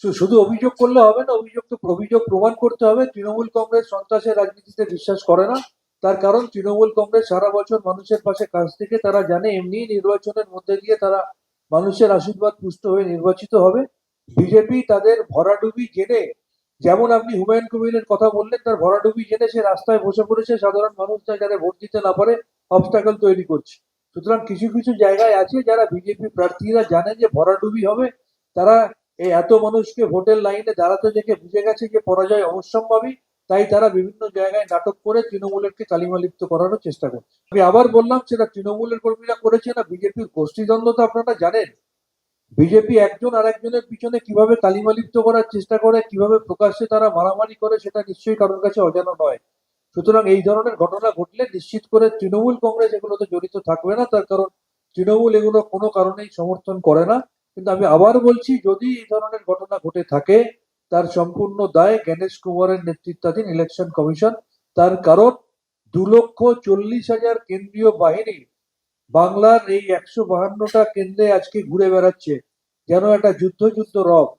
শুধু অভিযোগ করলে হবে না, অভিযোগ প্রমাণ করতে হবে। তৃণমূল কংগ্রেস সন্ত্রাসের রাজনীতিতে বিশ্বাস করে না। তার কারণ তৃণমূল কংগ্রেস সারা বছর মানুষের পাশে কাজ থেকে তারা জানে এমনি নির্বাচনের মধ্যে দিয়ে তারা মানুষের আশীর্বাদ পুষ্ট হয়ে নির্বাচিত হবে। বিজেপি তাদের ভরাডুবি জেনে, যেমন আপনি হুমায়ুন কবিরের কথা বললেন, তার ভরাডুবি জেনে সে রাস্তায় বসে পড়েছে, সাধারণ মানুষরা যারা ভোট দিতে না পারে অবস্টাকল তৈরি করছে। সুতরাং কিছু কিছু জায়গায় আছে যারা বিজেপি প্রার্থীরা জানে যে ভরাডুবি হবে, তারা এই এত মানুষকে ভোটের লাইনে দাঁড়াতে দেখে বুঝে গেছে যে পরাজয় অবশ্যম্ভাবী, তাই তারা বিভিন্ন জায়গায় নাটক করে তৃণমূলেরকে কালিমালিপ্ত করানোর চেষ্টা করছে। আমি আবার বললাম, সেটা তৃণমূলের কর্মীরা করেছে না বিজেপির গোষ্ঠীদ্বন্দ্ব তো আপনারা জানেন। বিজেপি একজন আর একজনের পিছনে কিভাবে কালিমালিপ্ত করার চেষ্টা করে, কিভাবে প্রকাশ্যে তারা মারামারি করে, সেটা নিশ্চয়ই কারোর কাছে অজানা নয়। সুতরাং এই ধরনের ঘটনা ঘটলে নিশ্চিত করে তৃণমূল কংগ্রেস এগুলোতে জড়িত থাকবে না, তার কারণ তৃণমূল এগুলো কোনো কারণেই সমর্থন করে না। কিন্তু আমি আবার বলছি, যদি এই ধরনের ঘটনা ঘটে থাকে তার সম্পূর্ণ দায় জ্ঞানেশ কুমারের নেতৃত্বাধীন ইলেকশন কমিশন। তার কারণ 2,40,000 কেন্দ্রীয় বাহিনী বাংলার এই 152টা কেন্দ্রে আজকে ঘুরে বেড়াচ্ছে যেন একটা যুদ্ধ রব।